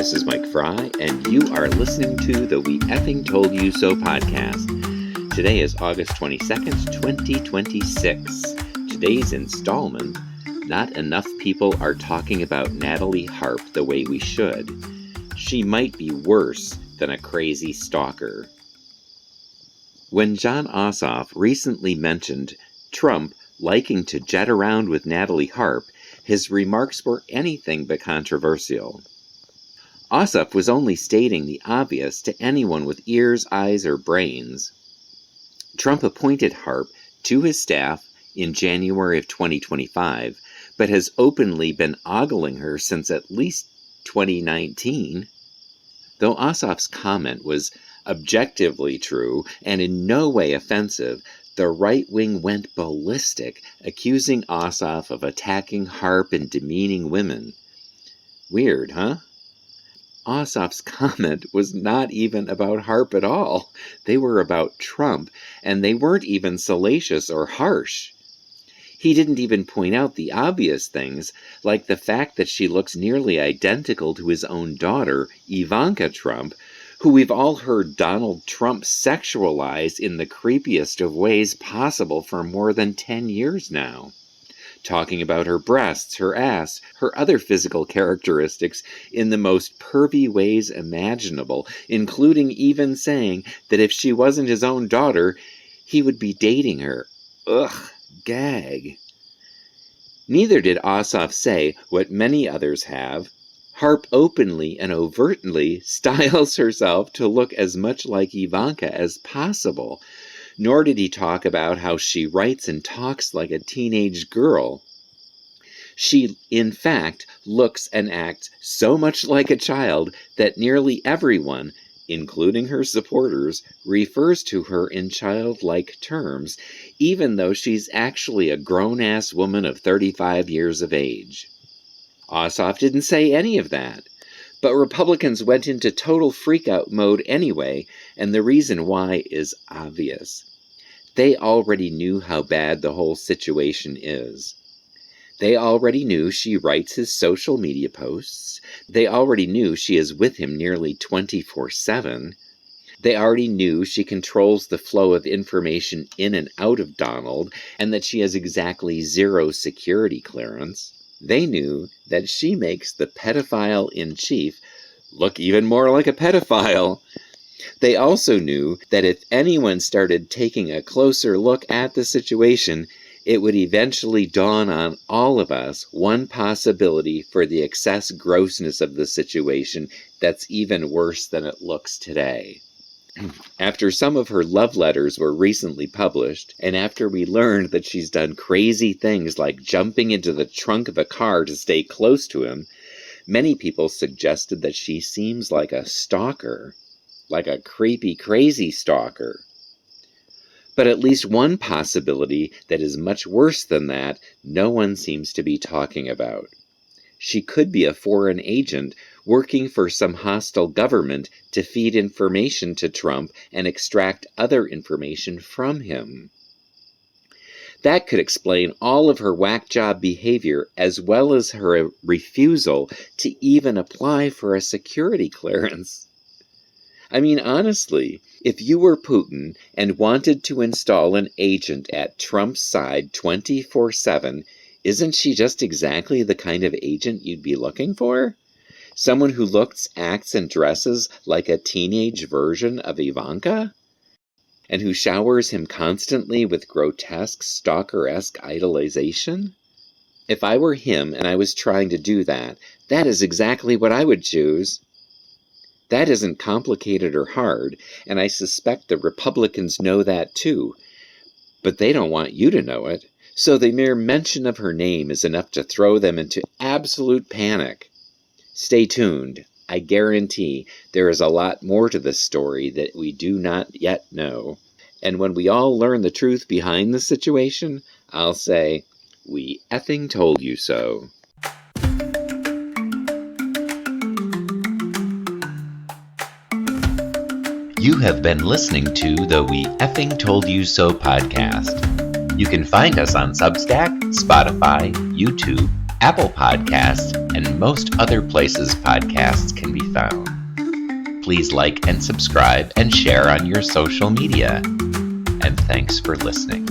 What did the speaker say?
this is Mike Fry, and you are listening to the We Effing Told You So podcast. Today is August 22nd, 2026. Today's installment, not enough people are talking about Natalie Harp the way we should. She might be worse than a crazy stalker. When Jon Ossoff recently mentioned Trump liking to jet around with Natalie Harp, his remarks were anything but controversial. Ossoff was only stating the obvious to anyone with ears, eyes, or brains. Trump appointed Harp to his staff in January of 2025, but has openly been ogling her since at least 2019. Though Ossoff's comment was objectively true and in no way offensive, the right wing went ballistic, accusing Ossoff of attacking Harp and demeaning women. Weird, huh? Ossoff's comment was not even about Harp at all. They were about Trump, and they weren't even salacious or harsh. He didn't even point out the obvious things, like the fact that she looks nearly identical to his own daughter, Ivanka Trump, who we've all heard Donald Trump sexualize in the creepiest of ways possible for more than 10 years now. Talking about her breasts, her ass, her other physical characteristics in the most pervy ways imaginable, including even saying that if she wasn't his own daughter, he would be dating her. Ugh, gag. Neither did Ossoff say what many others have. Harp openly and overtly styles herself to look as much like Ivanka as possible, nor did he talk about how she writes and talks like a teenage girl. She, in fact, looks and acts so much like a child that nearly everyone, including her supporters, refers to her in childlike terms, even though she's actually a grown-ass woman of 35 years of age. Ossoff didn't say any of that, but Republicans went into total freakout mode anyway, and the reason why is obvious. They already knew how bad the whole situation is. They already knew she writes his social media posts. They already knew she is with him nearly 24/7. They already knew she controls the flow of information in and out of Donald, and that she has exactly zero security clearance. They knew that she makes the pedophile-in-chief look even more like a pedophile. They also knew that if anyone started taking a closer look at the situation, it would eventually dawn on all of us one possibility for the excess grossness of the situation that's even worse than it looks today. After some of her love letters were recently published, and after we learned that she's done crazy things like jumping into the trunk of a car to stay close to him, many people suggested that she seems like a stalker, like a creepy, crazy stalker. But at least one possibility that is much worse than that, no one seems to be talking about. She could be a foreign agent working for some hostile government to feed information to Trump and extract other information from him. That could explain all of her whack job behavior, as well as her refusal to even apply for a security clearance. I mean, honestly, if you were Putin and wanted to install an agent at Trump's side 24/7, isn't she just exactly the kind of agent you'd be looking for? Someone who looks, acts, and dresses like a teenage version of Ivanka? And who showers him constantly with grotesque, stalker-esque idolization? If I were him and I was trying to do that, that is exactly what I would choose. That isn't complicated or hard, and I suspect the Republicans know that too. But they don't want you to know it, so the mere mention of her name is enough to throw them into absolute panic. Stay tuned. I guarantee there is a lot more to this story that we do not yet know. And when we all learn the truth behind the situation, I'll say, we effing told you so. You have been listening to the We Effing Told You So podcast. You can find us on Substack, Spotify, YouTube, Apple Podcasts, and most other places podcasts can be found. Please like and subscribe and share on your social media. And thanks for listening.